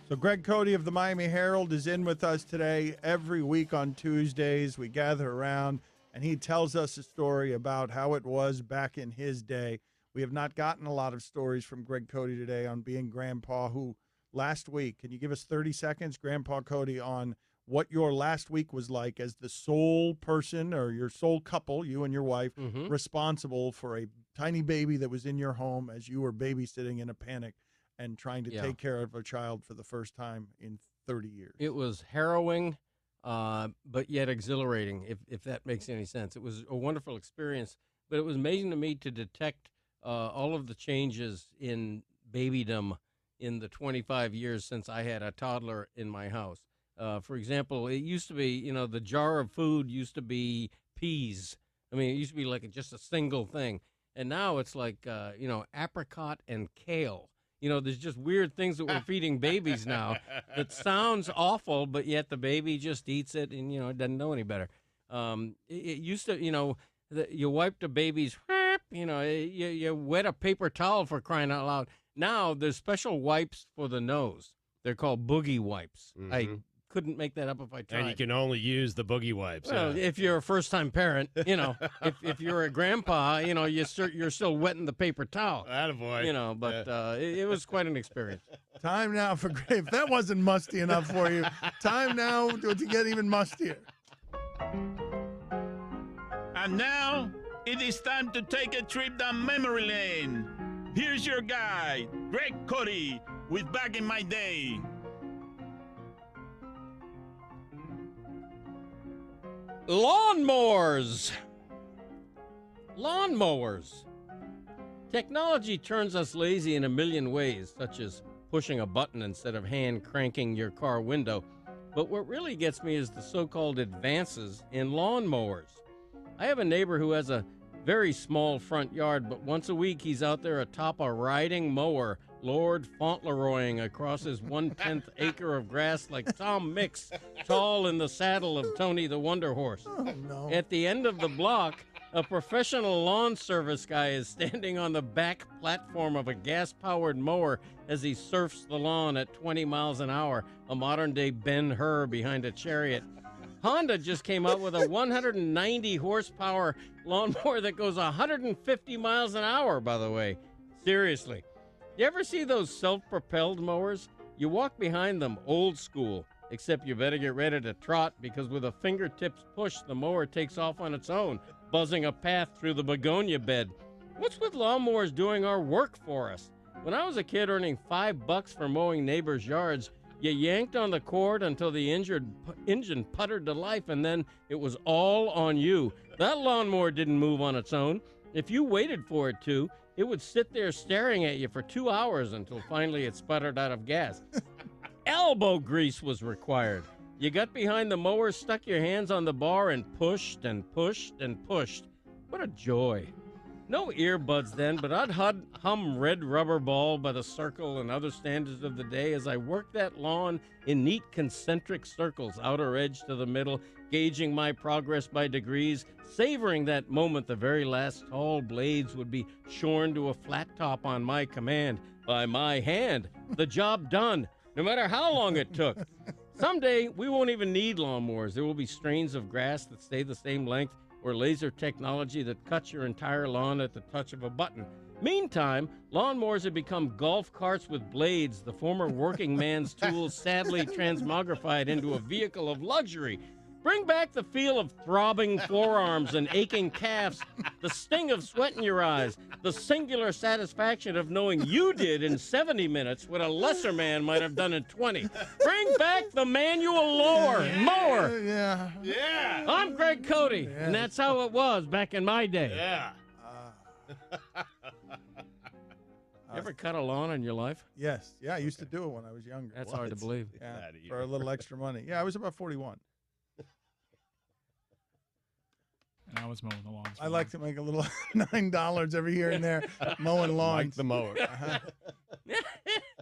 So Greg Cote of the Miami Herald is in with us today. Every week on Tuesdays, we gather around, and he tells us a story about how it was back in his day. We have not gotten a lot of stories from Greg Cote today on being Grandpa, who last week, can you give us 30 seconds, Grandpa Cote, on what your last week was like as the sole person or your sole couple, you and your wife, responsible for a tiny baby that was in your home as you were babysitting in a panic and trying to take care of a child for the first time in 30 years. It was harrowing, but yet exhilarating, if that makes any sense. It was a wonderful experience, but it was amazing to me to detect all of the changes in babydom in the 25 years since I had a toddler in my house. For example, it used to be, the jar of food used to be peas. I mean, it used to be like just a single thing. And now it's like, apricot and kale. There's just weird things that we're feeding babies now that sounds awful, but yet the baby just eats it and, it doesn't know any better. It used to, you wipe the baby's, you wet a paper towel for crying out loud. Now there's special wipes for the nose. They're called boogie wipes. Mm-hmm. I couldn't make that up if I tried. And you can only use the boogie wipes. Well, if you're a first-time parent, if you're a grandpa, you're still wetting the paper towel. Attaboy. But it was quite an experience. Time now for if that wasn't musty enough for you, time now to get even mustier. And now it is time to take a trip down memory lane. Here's your guide, Greg Cote, with Back in My Day. Lawnmowers. Technology turns us lazy in a million ways, such as pushing a button instead of hand cranking your car window. But what really gets me is the so-called advances in lawnmowers. I have a neighbor who has a very small front yard, but once a week he's out there atop a riding mower, Lord Fauntleroying across his 1/10 acre of grass like Tom Mix, tall in the saddle of Tony the Wonder Horse. Oh, no. At the end of the block, a professional lawn service guy is standing on the back platform of a gas-powered mower as he surfs the lawn at 20 miles an hour, a modern-day Ben-Hur behind a chariot. Honda just came out with a 190 horsepower lawnmower that goes 150 miles an hour, by the way. Seriously. You ever see those self-propelled mowers? You walk behind them old school, except you better get ready to trot because with a fingertips push, the mower takes off on its own, buzzing a path through the begonia bed. What's with lawnmowers doing our work for us? When I was a kid earning $5 for mowing neighbors' yards, you yanked on the cord until the engine puttered to life, and then it was all on you. That lawnmower didn't move on its own. If you waited for it to, it would sit there staring at you for 2 hours until finally it sputtered out of gas. Elbow grease was required. You got behind the mower, stuck your hands on the bar, and pushed and pushed and pushed. What a joy. No earbuds then, but I'd hum Red Rubber Ball by the Circle and other standards of the day as I worked that lawn in neat concentric circles, outer edge to the middle, gauging my progress by degrees, savoring that moment the very last tall blades would be shorn to a flat top on my command, by my hand. The job done, no matter how long it took. Someday, we won't even need lawnmowers. There will be strains of grass that stay the same length, or laser technology that cuts your entire lawn at the touch of a button. Meantime, lawnmowers have become golf carts with blades, the former working man's tools sadly transmogrified into a vehicle of luxury. Bring back the feel of throbbing forearms and aching calves, the sting of sweat in your eyes, the singular satisfaction of knowing you did in 70 minutes what a lesser man might have done in 20. Bring back the manual mower. Yeah. I'm Greg Cote, and that's how it was back in my day. Yeah. You ever cut a lawn in your life? Yes. Yeah, I used to do it when I was younger. That's hard to believe. Yeah, for a little extra money. Yeah, I was about 41. And I was mowing the lawns. I like to make a little $9 every here and there mowing lawns. Like the mower.